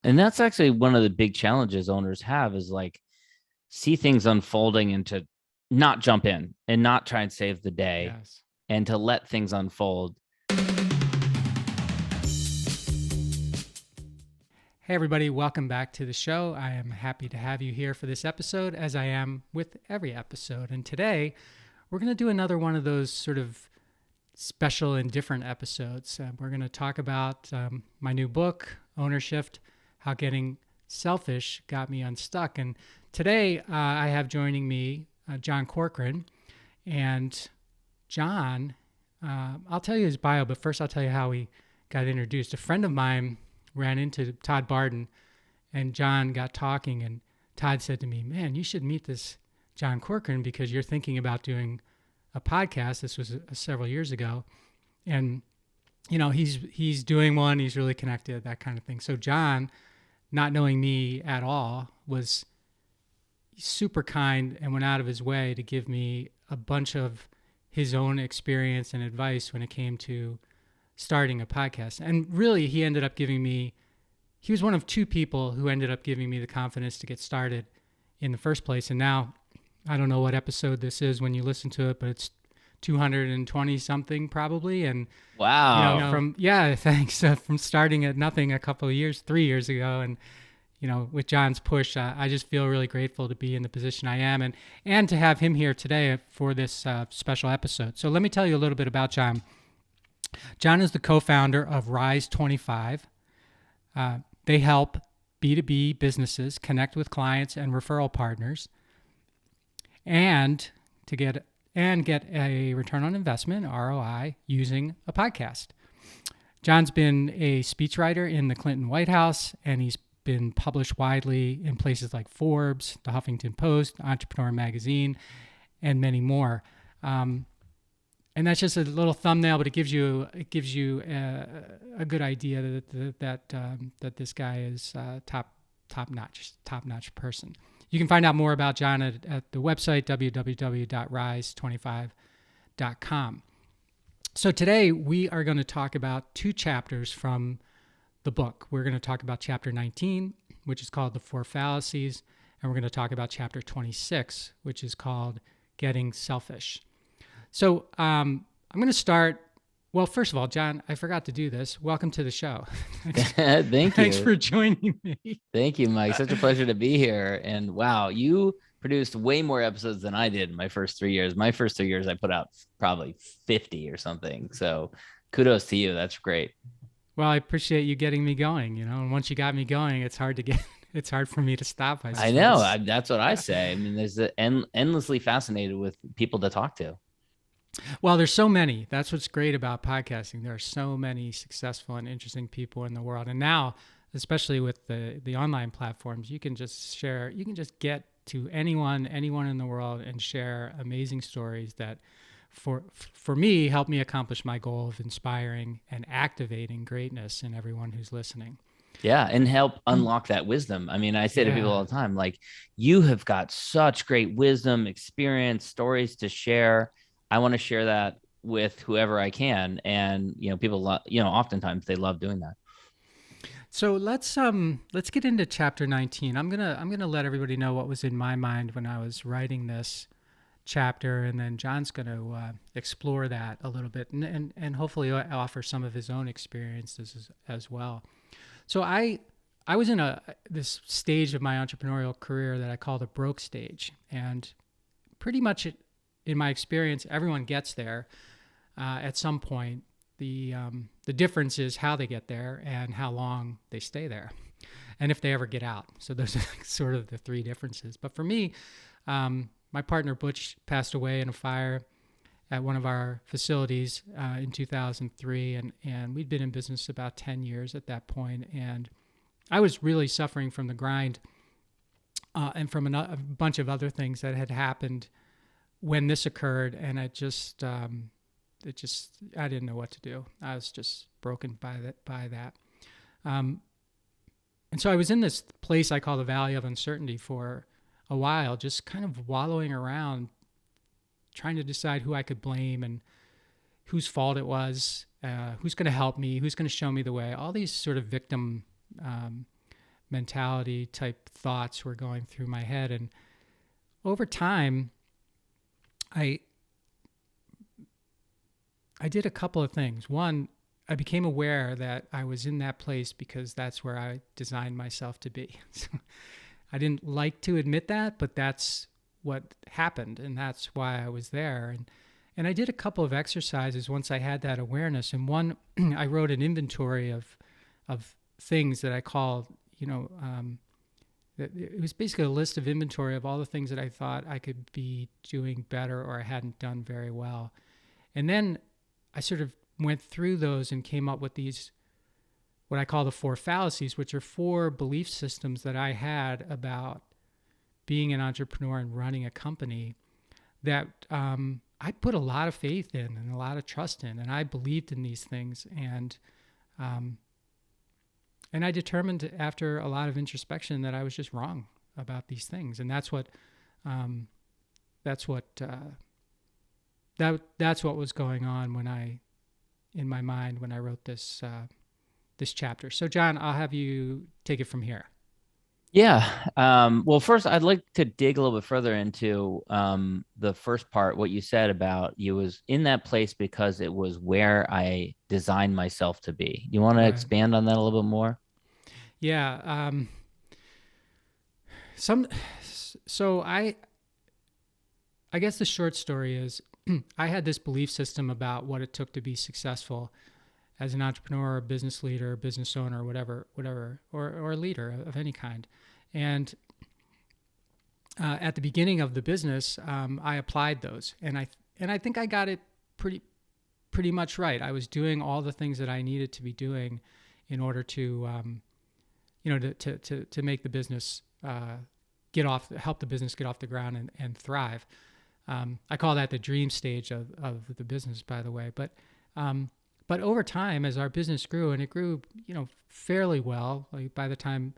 And that's actually one of the big challenges owners have is like see things unfolding and to not jump in and not try and save the day Yes. and to let things unfold. Hey, everybody, welcome back to the show. I am happy to have you here for this episode, as I am with every episode. And today, we're going to do another one of those sort of special and different episodes. We're going to talk about my new book, Ownership: How Getting Selfish Got Me Unstuck. And today, I have joining me John Corcoran. And John, I'll tell you his bio, but first I'll tell you how we got introduced. A friend of mine ran into Todd Barden, and John got talking, and Todd said to me, "Man, you should meet this John Corcoran because you're thinking about doing a podcast." This was several years ago, and he's doing one. He's really connected, that kind of thing. So John, not knowing me at all, was super kind and went out of his way to give me a bunch of his own experience and advice when it came to starting a podcast. And really, he was one of two people who ended up giving me the confidence to get started in the first place. And now, I don't know what episode this is when you listen to it, but it's 220 something probably. And, Wow. thanks. From starting at nothing a couple of years, 3 years ago. And, with John's push, I just feel really grateful to be in the position I am and to have him here today for this special episode. So let me tell you a little bit about John. John is the co-founder of Rise 25. They help B2B businesses connect with clients and referral partners and get a return on investment, ROI, using a podcast. John's been a speechwriter in the Clinton White House, and he's been published widely in places like Forbes, the Huffington Post, Entrepreneur Magazine, and many more. And that's just a little thumbnail, but it gives you a good idea that this guy is top notch person. You can find out more about John at the website www.rise25.com. So today we are going to talk about two chapters from the book. We're going to talk about chapter 19, which is called The Four Fallacies, and we're going to talk about chapter 26, which is called Getting Selfish. So I'm going to start. Well, first of all, John, I forgot to do this. Welcome to the show. Thank you. Thanks for joining me. Thank you, Mike. Such a pleasure to be here. And wow, you produced way more episodes than I did in my first 3 years. My first 3 years, I put out probably 50 or something. So kudos to you. That's great. Well, I appreciate you getting me going, and once you got me going, it's hard for me to stop. I know. That's what I say. I mean, there's endlessly fascinated with people to talk to. Well, there's so many. That's what's great about podcasting. There are so many successful and interesting people in the world. And now, especially with the online platforms, you can just get to anyone in the world and share amazing stories that for me help me accomplish my goal of inspiring and activating greatness in everyone who's listening. Yeah, and help unlock that wisdom. I mean, I say to people all the time, like, you have got such great wisdom, experience, stories to share. I want to share that with whoever I can. And, people, oftentimes they love doing that. So let's get into chapter 19. I'm going to let everybody know what was in my mind when I was writing this chapter, and then John's going to explore that a little bit and hopefully offer some of his own experiences as well. So I was in this stage of my entrepreneurial career that I call the broke stage, and pretty much in my experience, everyone gets there at some point. The difference is how they get there and how long they stay there, and if they ever get out. So those are sort of the three differences. But for me, my partner Butch passed away in a fire at one of our facilities in 2003, and we'd been in business about 10 years at that point, and I was really suffering from the grind and from a bunch of other things that had happened when this occurred, and I didn't know what to do. I was just broken by that. And so I was in this place I call the Valley of Uncertainty for a while, just kind of wallowing around, trying to decide who I could blame and whose fault it was, who's going to help me, who's going to show me the way, all these sort of victim mentality type thoughts were going through my head. And over time, I I did a couple of things. One, I became aware that I was in that place because that's where I designed myself to be. So I didn't like to admit that, but that's what happened, and that's why I was there. And I did a couple of exercises once I had that awareness. And one, I wrote an inventory of things that I called, it was basically a list of inventory of all the things that I thought I could be doing better or I hadn't done very well. And then I sort of went through those and came up with these, what I call the four fallacies, which are four belief systems that I had about being an entrepreneur and running a company that I put a lot of faith in and a lot of trust in, and I believed in these things. And I determined after a lot of introspection that I was just wrong about these things. And that's what was going on in my mind when I wrote this chapter. So John, I'll have you take it from here. Yeah. Well, first, I'd like to dig a little bit further into the first part, what you said about you was in that place because it was where I designed myself to be. You want to expand on that a little bit more? Yeah. So I guess the short story is I had this belief system about what it took to be successful as an entrepreneur, or business leader, business owner, whatever, or a leader of any kind. And at the beginning of the business, I applied those, and I think I got it pretty much right. I was doing all the things that I needed to be doing in order to, to make the business help the business get off the ground and thrive. I call that the dream stage of the business, by the way. But over time, as our business grew, and it grew, fairly well, like by the time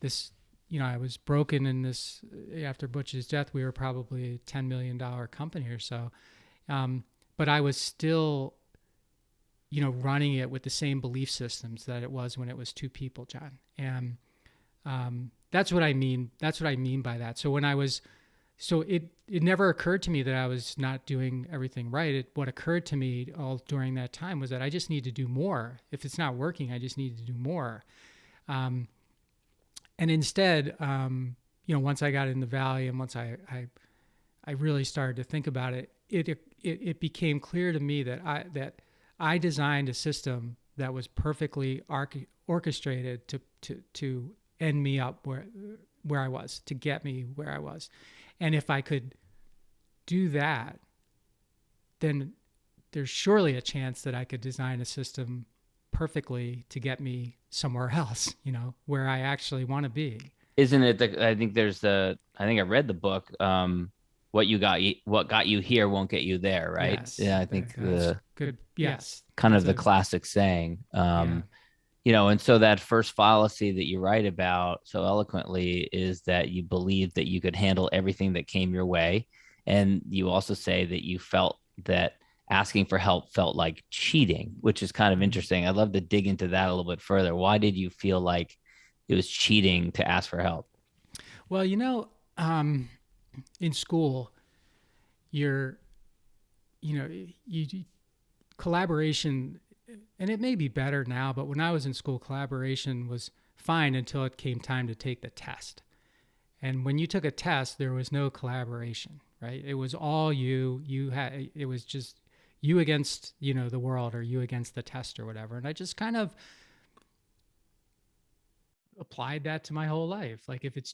this, I was broken in this, after Butch's death, we were probably a $10 million company or so. But I was still, running it with the same belief systems that it was when it was two people, John. And that's what I mean. That's what I mean by that. So it never occurred to me that I was not doing everything right. What occurred to me all during that time was that I just need to do more. If it's not working, I just need to do more. And instead, once I got in the valley and once I really started to think about it, it became clear to me that I designed a system that was perfectly orchestrated to end me up where I was, to get me where I was. And if I could do that, then there's surely a chance that I could design a system perfectly to get me somewhere else, where I actually want to be. Isn't it? I think I read the book. What got you here won't get you there, right? Yes, yeah, I think good. Yes, kind of the classic saying. And so that first fallacy that you write about so eloquently is that you believe that you could handle everything that came your way. And you also say that you felt that asking for help felt like cheating, which is kind of interesting. I'd love to dig into that a little bit further. Why did you feel like it was cheating to ask for help? Well, in school, collaboration, and it may be better now, but when I was in school, collaboration was fine until it came time to take the test. And when you took a test, there was no collaboration, right? It was all it was just you against, the world, or you against the test or whatever. And I just kind of applied that to my whole life. Like if it's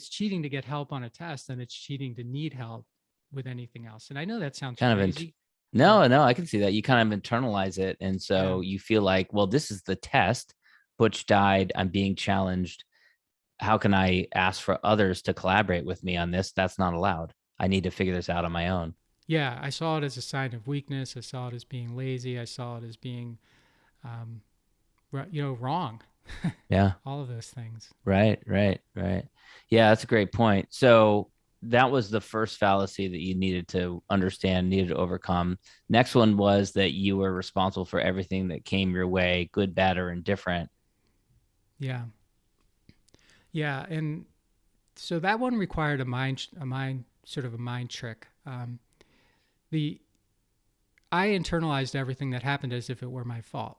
cheating to get help on a test, then it's cheating to need help with anything else. And I know that sounds kind crazy. No, I can see that. You kind of internalize it. And so you feel like, well, this is the test. Butch died. I'm being challenged. How can I ask for others to collaborate with me on this? That's not allowed. I need to figure this out on my own. Yeah, I saw it as a sign of weakness. I saw it as being lazy. I saw it as being, wrong. Yeah. All of those things. Right. Yeah, that's a great point. So that was the first fallacy that you needed to understand, needed to overcome. Next one was that you were responsible for everything that came your way, good, bad, or indifferent. Yeah. Yeah, and so that one required sort of a mind trick. The I internalized everything that happened as if it were my fault,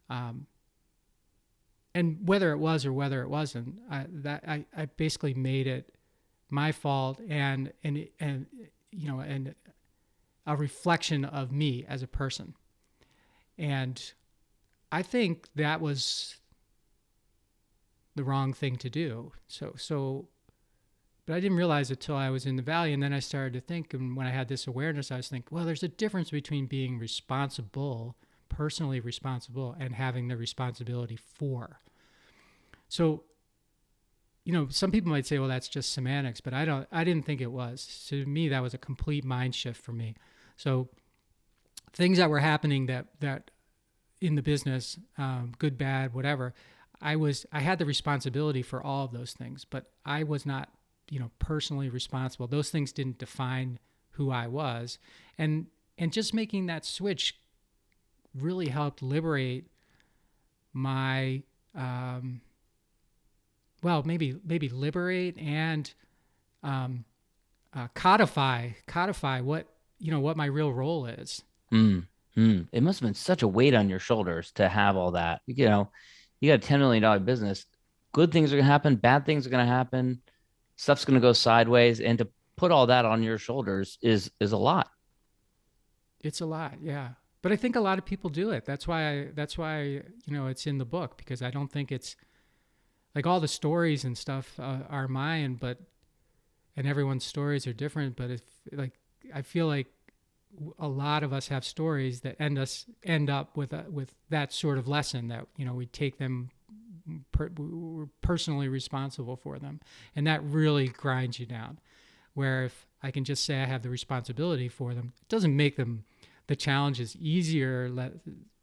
um, and whether it was or whether it wasn't, I basically made it my fault and and a reflection of me as a person. And I think that was the wrong thing to do. But I didn't realize it till I was in the valley. And then I started to think, and when I had this awareness, I was thinking, well, there's a difference between being responsible, personally responsible, and having the responsibility for. So, some people might say, well, that's just semantics, but I didn't think it was. So to me, that was a complete mind shift for me. So things that were happening that in the business, good, bad, whatever, I had the responsibility for all of those things, but I was not, personally responsible. Those things didn't define who I was. And just making that switch really helped liberate my, maybe liberate and codify what my real role is. It must have been such a weight on your shoulders to have all that. You got a $10 million business. Good things are going to happen. Bad things are going to happen. Stuff's going to go sideways. And to put all that on your shoulders is a lot. It's a lot. Yeah. But I think a lot of people do it. That's why it's in the book, because I don't think it's like all the stories and stuff are mine, and everyone's stories are different. But I feel like a lot of us have stories that end up with that sort of lesson that we take them, we're personally responsible for them, and that really grinds you down. Where if I can just say I have the responsibility for them, it doesn't make the challenges easier,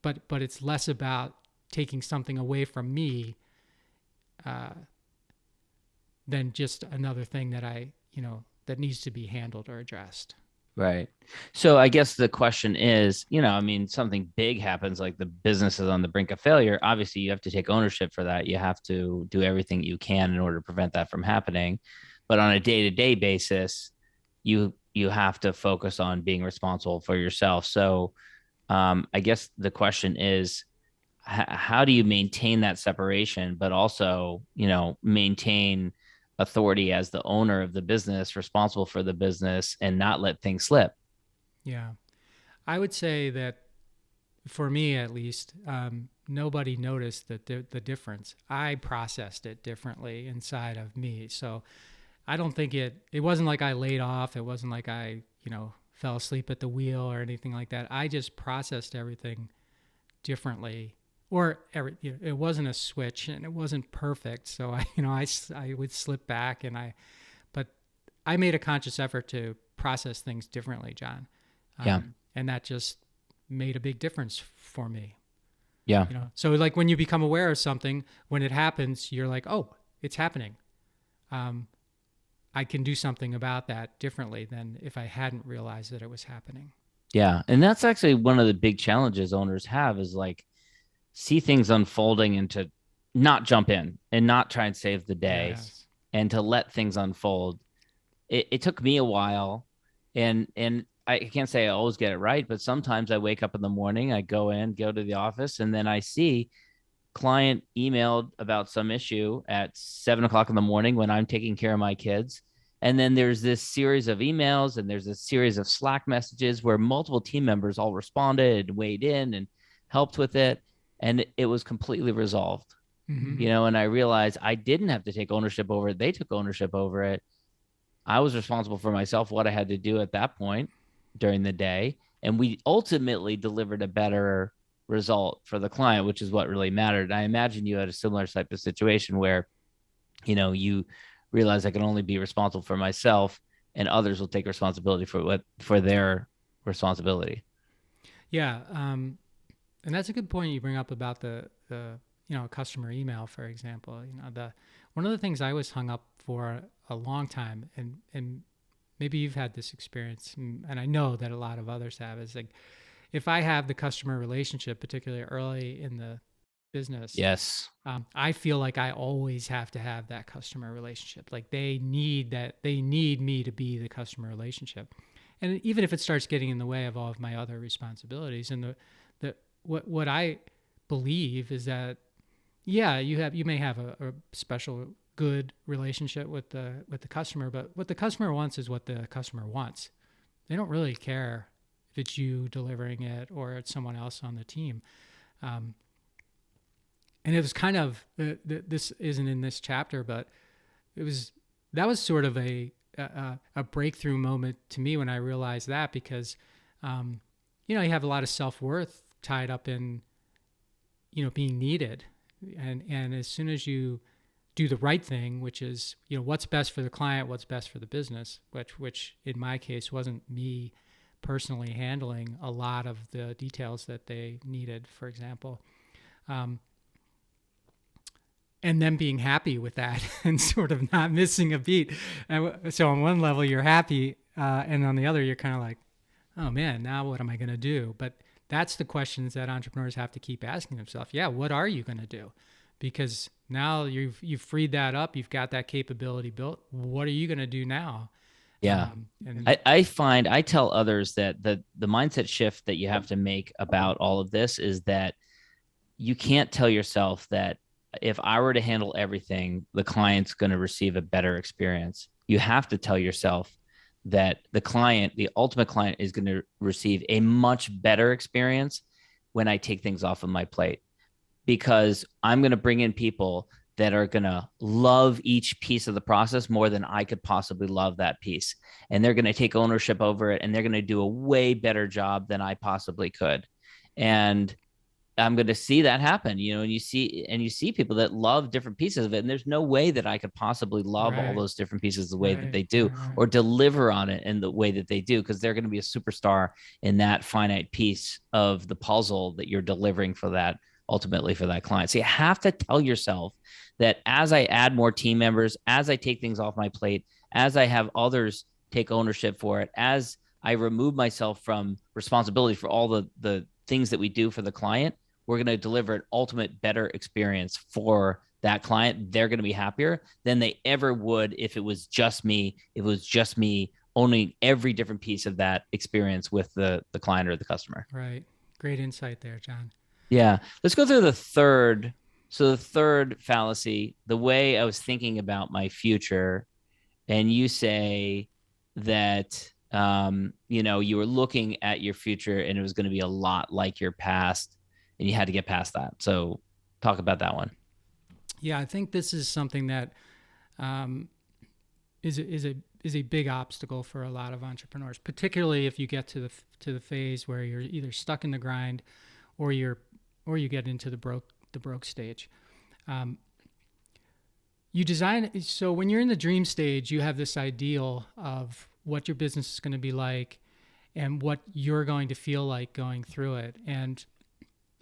but it's less about taking something away from me than just another thing that that needs to be handled or addressed. Right. So I guess the question is, something big happens, like the business is on the brink of failure. Obviously, you have to take ownership for that. You have to do everything you can in order to prevent that from happening. But on a day-to-day basis, you have to focus on being responsible for yourself. So I guess the question is, how do you maintain that separation, but also, maintain authority as the owner of the business, responsible for the business, and not let things slip? Yeah. I would say that for me, at least, nobody noticed the difference. I processed it differently inside of me. So I don't think it wasn't like I laid off. It wasn't like I, fell asleep at the wheel or anything like that. I just processed everything differently. It wasn't a switch and it wasn't perfect. So I would slip back but I made a conscious effort to process things differently, John. Yeah. And that just made a big difference for me. Yeah. So like when you become aware of something, when it happens, you're like, oh, it's happening. I can do something about that differently than if I hadn't realized that it was happening. Yeah. And that's actually one of the big challenges owners have, is like, see things unfolding and to not jump in and not try and save the day, Yes. and to let things unfold. It took me a while, and I can't say I always get it right, but sometimes I wake up in the morning, I go to the office, and then I see client emailed about some issue at 7 o'clock in the morning when I'm taking care of my kids. And then there's this series of emails and there's a series of Slack messages where multiple team members all responded and weighed in and helped with it. And it was completely resolved, Mm-hmm. and I realized I didn't have to take ownership over it. They took ownership over it. I was responsible for myself, what I had to do at that point during the day. And we ultimately delivered a better result for the client, which is what really mattered. And I imagine you had a similar type of situation where, you realize I can only be responsible for myself, and others will take responsibility for their responsibility. Yeah. And that's a good point you bring up about the customer email, for example. One of the things I was hung up for a long time, and maybe you've had this experience, and I know that a lot of others have, is like, if I have the customer relationship, particularly early in the business, Yes. I feel like I always have to have that customer relationship. Like they need me to be the customer relationship. And even if it starts getting in the way of all of my other responsibilities, and what I believe is that, yeah, you may have a special good relationship with the customer, but what the customer wants is what the customer wants. They don't really care if it's you delivering it or it's someone else on the team. Um, and it was kind of this isn't in this chapter, but that was sort of a breakthrough moment to me when I realized that, because you have a lot of self-worth tied up in being needed, and as soon as you do the right thing, which is what's best for the client, what's best for the business, which in my case wasn't me personally handling a lot of the details that they needed, for example. And then being happy with that and sort of not missing a beat. And so on one level, you're happy, and on the other, you're kind of like, oh man, now what am I going to do? But that's the questions that entrepreneurs have to keep asking themselves. Yeah, what are you going to do? Because now you've freed that up, you've got that capability built. What are you going to do now? Yeah. I tell others that the mindset shift that you have to make about all of this is that you can't tell yourself that if I were to handle everything, the client's going to receive a better experience. You have to tell yourself that the ultimate client, is going to receive a much better experience when I take things off of my plate, because I'm going to bring in people that are going to love each piece of the process more than I could possibly love that piece. And they're going to take ownership over it, and they're going to do a way better job than I possibly could. And I'm going to see that happen, and you see people that love different pieces of it. And there's no way that I could possibly love all those different pieces the way that they do, or deliver on it in the way that they do, because they're going to be a superstar in that finite piece of the puzzle that you're delivering ultimately for that client. So you have to tell yourself that as I add more team members, as I take things off my plate, as I have others take ownership for it, as I remove myself from responsibility for all the things that we do for the client, we're going to deliver an ultimate better experience for that client. They're going to be happier than they ever would if it was just me. If it was just me owning every different piece of that experience with the client or the customer. Right. Great insight there, John. Yeah. Let's go through the third. So the third fallacy, the way I was thinking about my future, and you say that, you were looking at your future and it was going to be a lot like your past, and you had to get past that. So talk about that one. Yeah, I think this is something that is a big obstacle for a lot of entrepreneurs, particularly if you get to the phase where you're either stuck in the grind, or you get into the broke stage. So when you're in the dream stage, you have this ideal of what your business is going to be like and what you're going to feel like going through it. And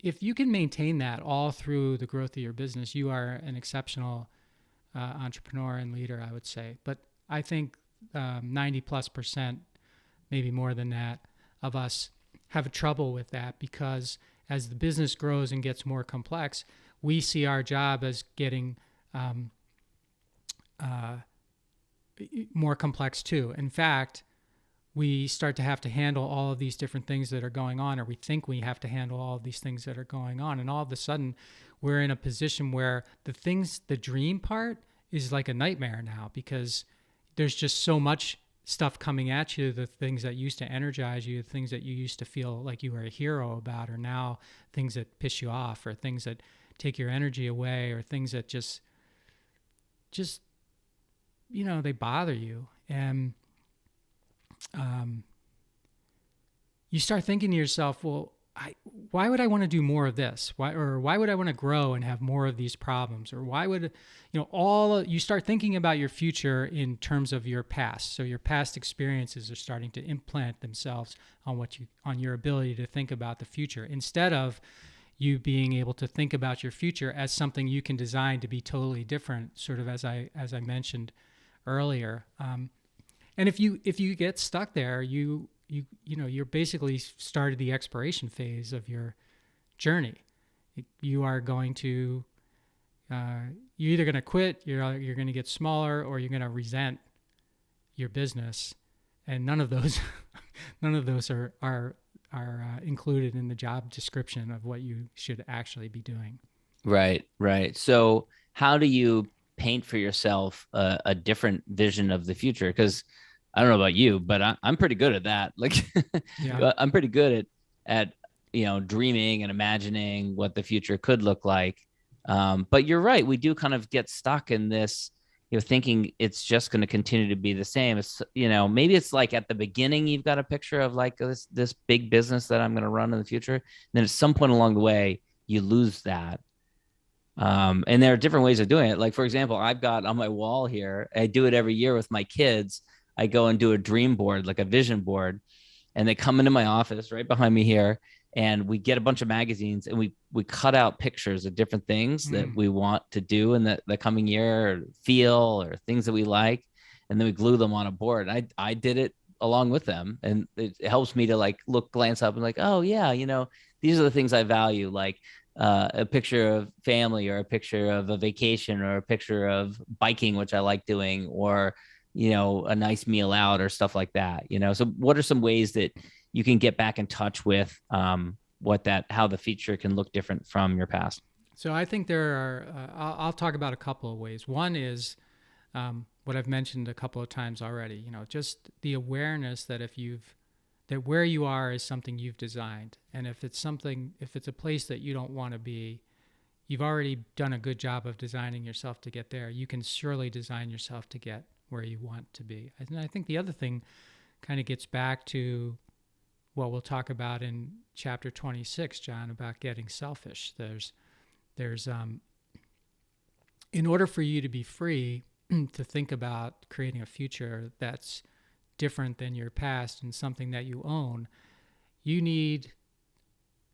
if you can maintain that all through the growth of your business, you are an exceptional entrepreneur and leader, I would say. But I think 90+%, maybe more than that, of us have trouble with that, because as the business grows and gets more complex, we see our job as getting more complex too. In fact, we start to have to handle all of these different things that are going on, or we think we have to handle all of these things that are going on. And all of a sudden, we're in a position where the dream part is like a nightmare now, because there's just so much stuff coming at you. The things that used to energize you, the things that you used to feel like you were a hero about, are now things that piss you off, or things that take your energy away, or things that just they bother you. And you start thinking to yourself, well, why would I want to do more of this? Why would I want to grow and have more of these problems? Or why would, you start thinking about your future in terms of your past. So your past experiences are starting to implant themselves on your ability to think about the future, instead of you being able to think about your future as something you can design to be totally different, sort of as I mentioned earlier. And if you get stuck there, you're basically started the exploration phase of your journey. You are going to, you're either going to quit, you're going to get smaller, or you're going to resent your business. And none of those, none of those are included in the job description of what you should actually be doing. Right, right. So how do you paint for yourself a different vision of the future? Because I don't know about you, but I'm pretty good at that. Like, Yeah. I'm pretty good at dreaming and imagining what the future could look like. But you're right, we do kind of get stuck in this, thinking it's just going to continue to be the same. It's maybe it's like at the beginning you've got a picture of like this big business that I'm going to run in the future. And then at some point along the way, you lose that. And there are different ways of doing it. Like, for example, I've got on my wall here, I do it every year with my kids. I go and do a dream board, like a vision board, and they come into my office right behind me here, and we get a bunch of magazines and we cut out pictures of different things that we want to do in the coming year, or feel, or things that we like. And then we glue them on a board. I did it along with them, and it helps me to like glance up and like, oh yeah, these are the things I value, like a picture of family, or a picture of a vacation, or a picture of biking, which I like doing, or a nice meal out, or stuff like that. So what are some ways that you can get back in touch with how the future can look different from your past? So I think there are, I'll talk about a couple of ways. One is what I've mentioned a couple of times already, just the awareness that that where you are is something you've designed. And if it's a place that you don't want to be, you've already done a good job of designing yourself to get there. You can surely design yourself to get where you want to be. And I think the other thing kind of gets back to what we'll talk about in chapter 26, John, about getting selfish. There's in order for you to be free to think about creating a future that's different than your past and something that you own, you need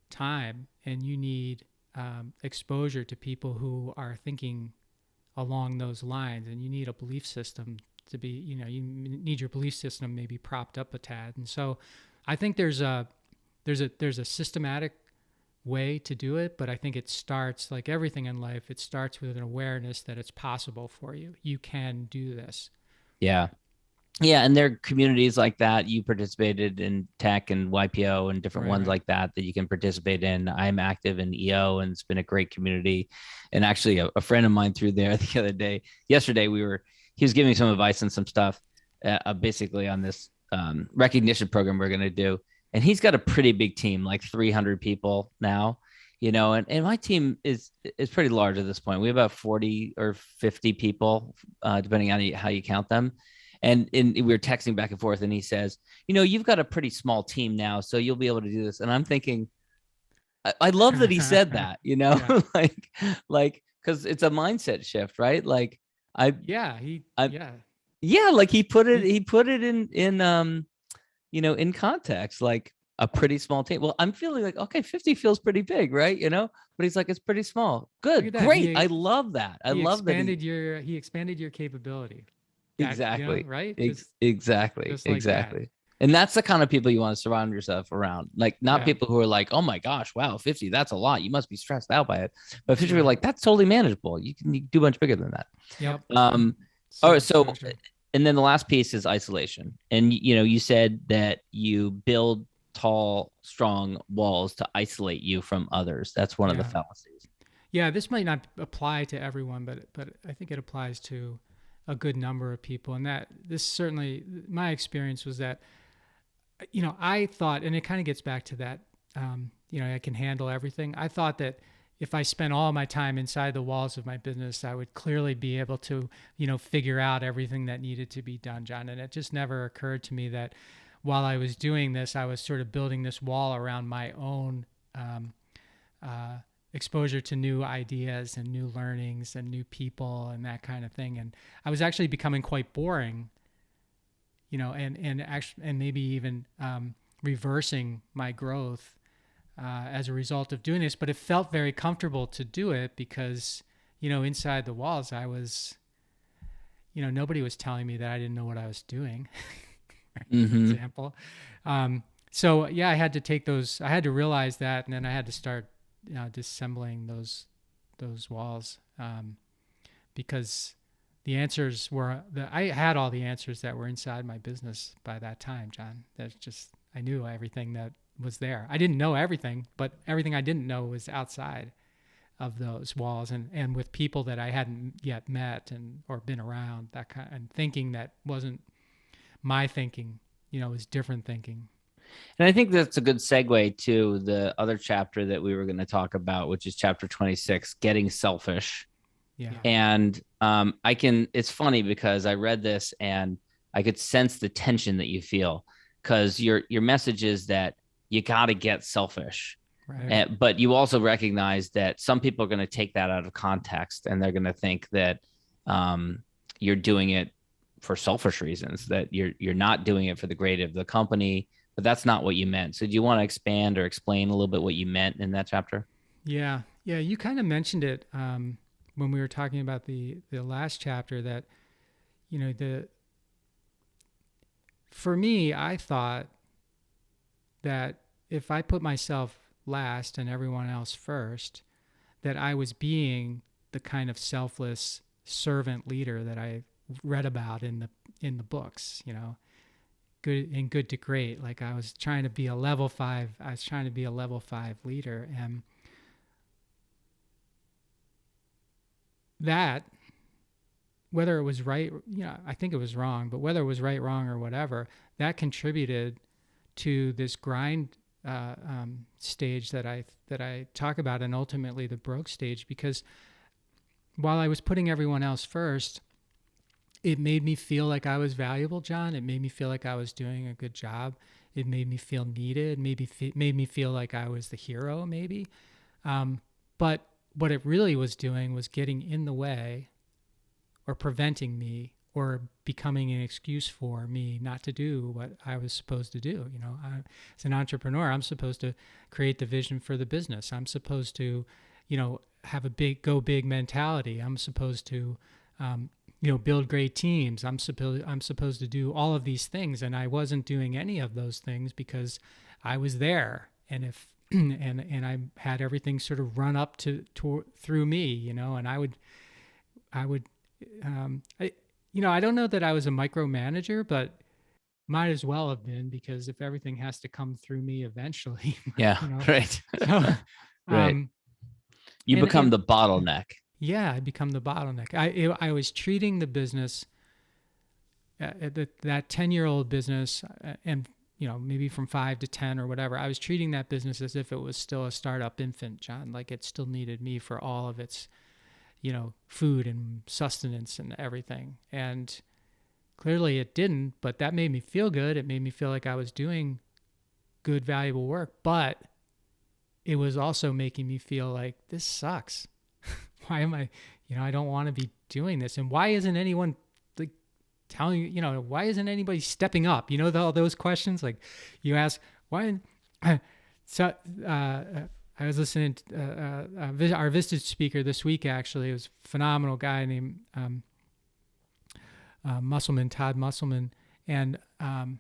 time, and you need exposure to people who are thinking along those lines, and you need a belief system to be, you need your belief system maybe propped up a tad. And so I think there's a systematic way to do it, but I think it starts, like everything in life, it starts with an awareness that it's possible for you. You can do this. Yeah. Yeah, and there are communities like that. You participated in tech and YPO and different ones like that you can participate in. I'm active in EO, and it's been a great community. And actually, a friend of mine through there yesterday, he was giving me some advice and some stuff, basically on this recognition program we're going to do. And he's got a pretty big team, like 300 people now, and my team is pretty large at this point. We have about 40 or 50 people, depending on how you count them. And we were texting back and forth, and he says, you've got a pretty small team now, so you'll be able to do this. And I'm thinking, I love that he said that, Yeah. because it's a mindset shift, right? Like like he put it in context, like a pretty small team. Well, I'm feeling like, okay, 50 feels pretty big, right? But he's like, it's pretty small. Good, great. I love that. He expanded your capability. Exactly. Right? Exactly. Just like exactly. that. And that's the kind of people you want to surround yourself around. Like, not people who are like, oh my gosh, wow, 50, that's a lot. You must be stressed out by it. But 50 are like, that's totally manageable. You can do much bigger than that. Yep. All right. So, and then the last piece is isolation. And, you said that you build tall, strong walls to isolate you from others. That's one of the fallacies. Yeah. This might not apply to everyone, but I think it applies to a good number of people. And that this certainly, my experience was that, I thought, and it kind of gets back to that, I can handle everything. I thought that if I spent all my time inside the walls of my business, I would clearly be able to, figure out everything that needed to be done, John. And it just never occurred to me that while I was doing this, I was sort of building this wall around my own exposure to new ideas and new learnings and new people and that kind of thing. And I was actually becoming quite boring, and maybe even reversing my growth as a result of doing this. But it felt very comfortable to do it because, inside the walls, I was, nobody was telling me that I didn't know what I was doing, for example. So yeah, I had to realize that, and then I had to start disassembling those walls, because the answers were I had all the answers that were inside my business by that time, John. That's just, I knew everything that was there. I didn't know everything, but everything I didn't know was outside of those walls, and with people that I hadn't yet met or been around, that kind, and thinking that wasn't my thinking, was different thinking. And I think that's a good segue to the other chapter that we were going to talk about, which is chapter 26, Getting Selfish. Yeah. And it's funny because I read this and I could sense the tension that you feel, because your message is that you got to get selfish. Right. But you also recognize that some people are going to take that out of context, and they're going to think that you're doing it for selfish reasons, that you're not doing it for the great of the company, but that's not what you meant. So do you want to expand or explain a little bit what you meant in that chapter? Yeah. You kind of mentioned it when we were talking about the last chapter, that, for me, I thought that if I put myself last and everyone else first, that I was being the kind of selfless servant leader that I read about in the books, good to great. Like I was trying to be a level 5 leader, and that, whether it was right, I think it was wrong, but whether it was right, wrong, or whatever, that contributed to this grind stage that I talk about, and ultimately the broke stage, because while I was putting everyone else first, it made me feel like I was valuable, John. It made me feel like I was doing a good job. It made me feel needed. Maybe made me feel like I was the hero, maybe. But what it really was doing was getting in the way, or preventing me, or becoming an excuse for me not to do what I was supposed to do. As an entrepreneur, I'm supposed to create the vision for the business. I'm supposed to, have a go big mentality. I'm supposed to, build great teams. I'm supposed to do all of these things, and I wasn't doing any of those things because I was there. And if and I had everything sort of run up through me, and I don't know that I was a micromanager, but might as well have been, because if everything has to come through me eventually. Yeah, right. So, right. You become the bottleneck. Yeah, I become the bottleneck. I was treating the business, that 10-year-old business, and maybe from 5 to 10 or whatever, I was treating that business as if it was still a startup infant, John. Like it still needed me for all of its food and sustenance and everything. And clearly it didn't, but that made me feel good. It made me feel like I was doing good, valuable work, but it was also making me feel like this sucks. Why am I, I don't want to be doing this. And why isn't anyone like telling, why isn't anybody stepping up? All those questions, like you ask, why, so, I was listening to our Vista speaker this week, actually. It was a phenomenal guy named Musselman, Todd Musselman. And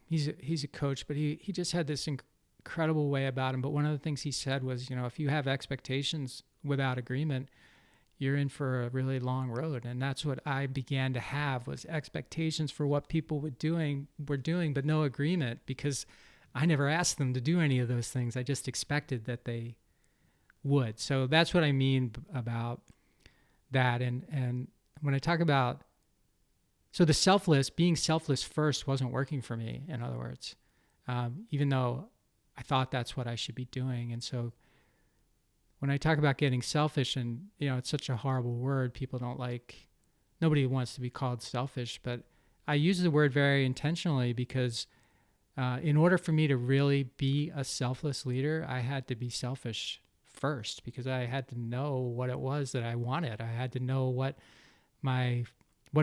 he's a coach, but he just had this incredible way about him. But one of the things he said was, if you have expectations without agreement, you're in for a really long road. And that's what I began to have, was expectations for what people were doing, but no agreement, because I never asked them to do any of those things. I just expected that they would. So that's what I mean about that. And when I talk about, so being selfless first wasn't working for me, in other words, even though I thought that's what I should be doing. And so when I talk about getting selfish, and it's such a horrible word, people don't like, nobody wants to be called selfish, but I use the word very intentionally, because in order for me to really be a selfless leader, I had to be selfish first, because I had to know what it was that I wanted. I had to know what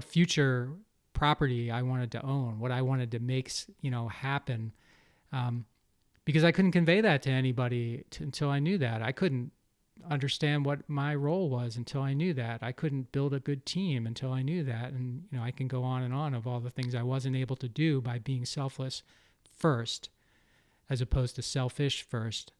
future property I wanted to own, what I wanted to make, happen. Because I couldn't convey that to anybody until I knew that. I couldn't understand what my role was until I knew that. I couldn't build a good team until I knew that. And, I can go on and on of all the things I wasn't able to do by being selfless first, as opposed to selfish first.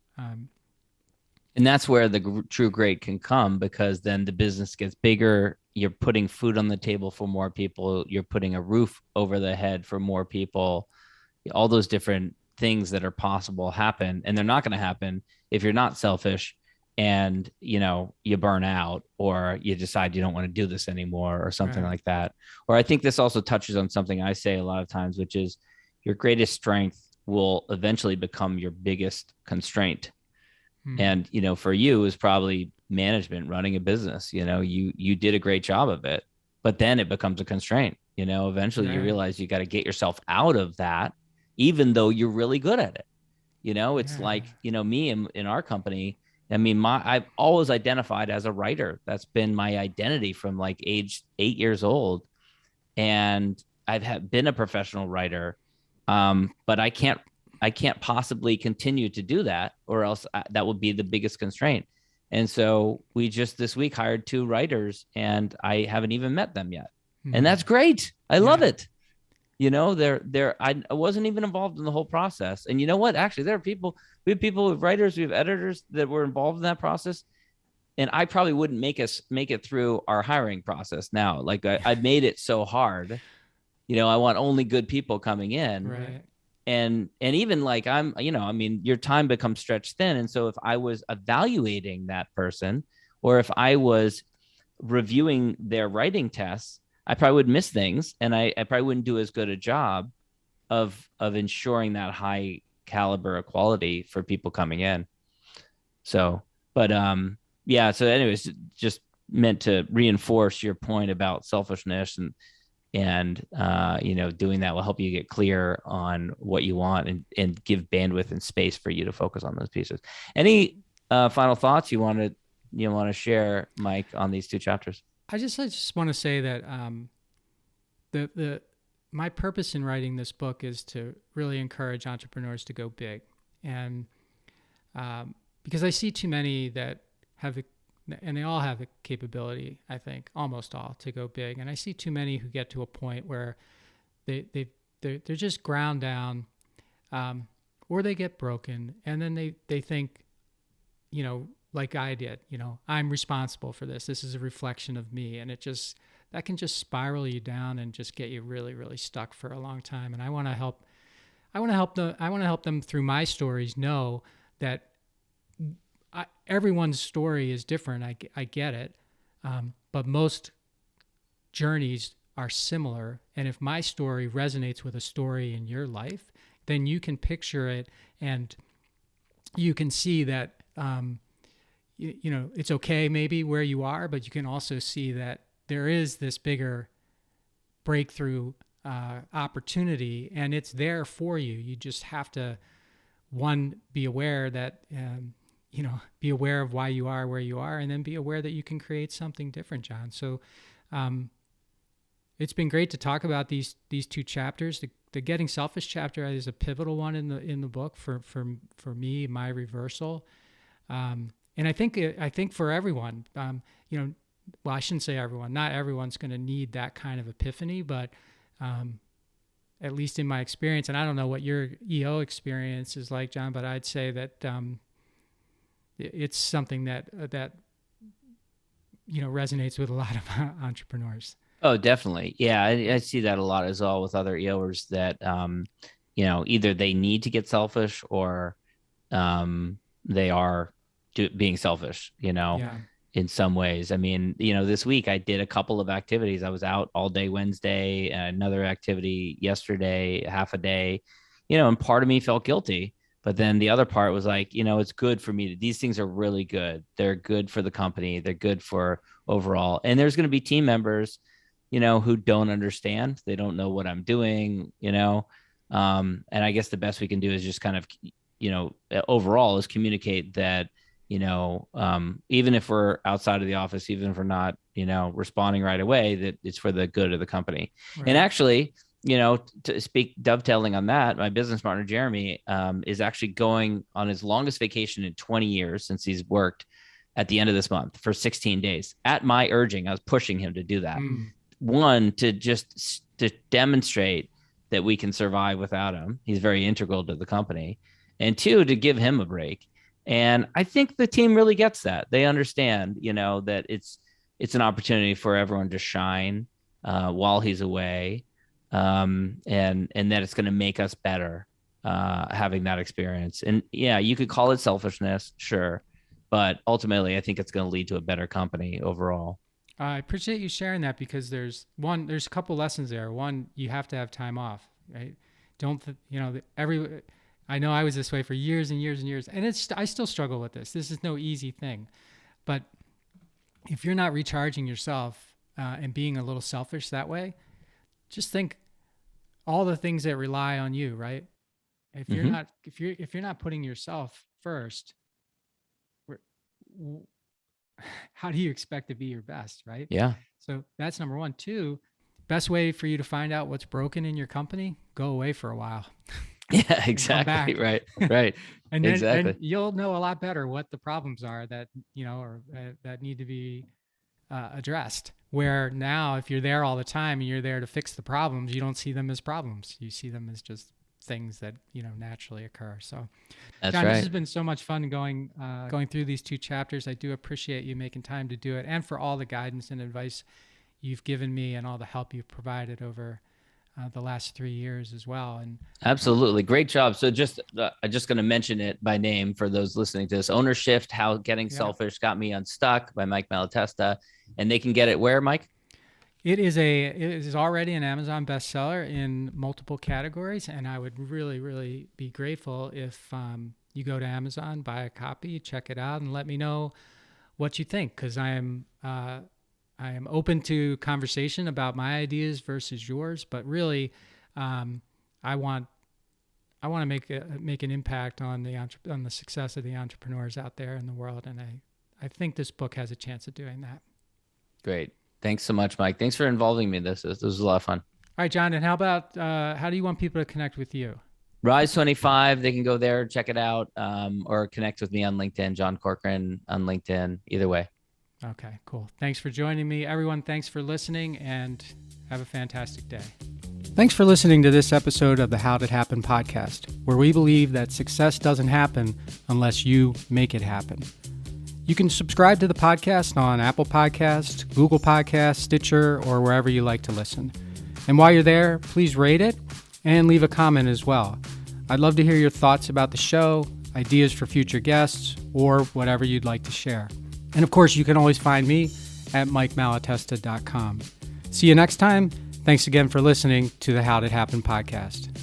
And that's where the true great can come, because then the business gets bigger. You're putting food on the table for more people. You're putting a roof over the head for more people. All those different things that are possible happen, and they're not going to happen if you're not selfish and you burn out, or you decide you don't want to do this anymore, or something Right. like that. Or I think this also touches on something I say a lot of times, which is your greatest strength will eventually become your biggest constraint. Hmm. And for you is probably management, running a business. You did a great job of it, but then it becomes a constraint. Eventually you Right. realize you got to get yourself out of that, even though you're really good at it. It's Yeah. like, me in our company. I mean, I've always identified as a writer. That's been my identity from like age 8 years old. And been a professional writer. But I can't possibly continue to do that, or else that would be the biggest constraint. And so we just this week hired 2 writers, and I haven't even met them yet. And Hmm. that's great. I love Yeah. it. I wasn't even involved in the whole process. And you know what? Actually, we have people, writers, we have editors that were involved in that process. And I probably wouldn't make it through our hiring process now. Like I made it so hard. I want only good people coming in. Right. And even like I mean, your time becomes stretched thin. And so if I was evaluating that person, or if I was reviewing their writing tests, I probably would miss things, and I probably wouldn't do as good a job of ensuring that high caliber of quality for people coming in. So, but yeah. So, anyways, just meant to reinforce your point about selfishness, and doing that will help you get clear on what you want, and give bandwidth and space for you to focus on those pieces. Any final thoughts you want to share, Mike, on these 2 chapters? I just want to say that the my purpose in writing this book is to really encourage entrepreneurs to go big, and because I see too many that have and they all have the capability, I think almost all, to go big, and I see too many who get to a point where they're just ground down, or they get broken, and then they think, like I did, I'm responsible for this. This is a reflection of me. And that can just spiral you down and just get you really, really stuck for a long time. And I want to help them through my stories know that everyone's story is different. I get it. But most journeys are similar. And if my story resonates with a story in your life, then you can picture it, and you can see that, it's okay maybe where you are, but you can also see that there is this bigger breakthrough opportunity, and it's there for you. You just have to, one, be aware that, be aware of why you are where you are, and then be aware that you can create something different, John. So it's been great to talk about these 2 chapters. The Getting Selfish chapter is a pivotal one in the book for me, my reversal. And I think for everyone, well, I shouldn't say everyone. Not everyone's going to need that kind of epiphany, but at least in my experience, and I don't know what your EO experience is like, John, but I'd say that it's something that resonates with a lot of entrepreneurs. Oh, definitely. Yeah, I see that a lot as well with other EOers that either they need to get selfish, or they are being selfish, Yeah. in some ways. I mean, this week I did a couple of activities. I was out all day Wednesday, another activity yesterday, half a day, and part of me felt guilty. But then the other part was like, it's good for me. These things are really good. They're good for the company. They're good for overall. And there's going to be team members, who don't understand. They don't know what I'm doing. And I guess the best we can do is just kind of, overall is communicate that, even if we're outside of the office, even if we're not, responding right away, that it's for the good of the company. Right. And actually, to speak dovetailing on that, my business partner, Jeremy, is actually going on his longest vacation in 20 years since he's worked, at the end of this month for 16 days at my urging. I was pushing him to do that. One, to demonstrate that we can survive without him. He's very integral to the company. And two, to give him a break. And I think the team really gets that. They understand, that it's an opportunity for everyone to shine while he's away, and that it's going to make us better having that experience. And yeah, you could call it selfishness, sure, but ultimately, I think it's going to lead to a better company overall. I appreciate you sharing that because there's a couple lessons there. One, you have to have time off, right? Don't, I know I was this way for years and years and years, and I still struggle with this. This is no easy thing, but if you're not recharging yourself and being a little selfish that way, just think all the things that rely on you, right? If you're not, if you're not putting yourself first, how do you expect to be your best, right? Yeah. So that's number one. Two, best way for you to find out what's broken in your company, go away for a while. Yeah, exactly. Right. And then exactly. and you'll know a lot better what the problems are that, or that need to be addressed. Where now, if you're there all the time and you're there to fix the problems, you don't see them as problems. You see them as just things that, naturally occur. So That's John, right. this has been so much fun going through these 2 chapters. I do appreciate you making time to do it, and for all the guidance and advice you've given me and all the help you've provided over the last 3 years as well. And Absolutely. Great job. So I'm just going to mention it by name for those listening to this. Owner Shift, How Getting Selfish Got Me Unstuck by Mike Malatesta. And they can get it where, Mike? It is already an Amazon bestseller in multiple categories, and I would really, really be grateful if you go to Amazon, buy a copy, check it out, and let me know what you think, because I am open to conversation about my ideas versus yours. But really, I want to make an impact on the success of the entrepreneurs out there in the world, and I think this book has a chance of doing that. Great. Thanks so much, Mike. Thanks for involving me in this. This was a lot of fun. All right, John. And how about how do you want people to connect with you? Rise25, they can go there, check it out, or connect with me on LinkedIn, John Corcoran on LinkedIn, either way. Okay, cool. Thanks for joining me. Everyone, thanks for listening, and have a fantastic day. Thanks for listening to this episode of the How'd It Happen podcast, where we believe that success doesn't happen unless you make it happen. You can subscribe to the podcast on Apple Podcasts, Google Podcasts, Stitcher, or wherever you like to listen. And while you're there, please rate it and leave a comment as well. I'd love to hear your thoughts about the show, ideas for future guests, or whatever you'd like to share. And of course, you can always find me at mikemalatesta.com. See you next time. Thanks again for listening to the How'd It Happen podcast.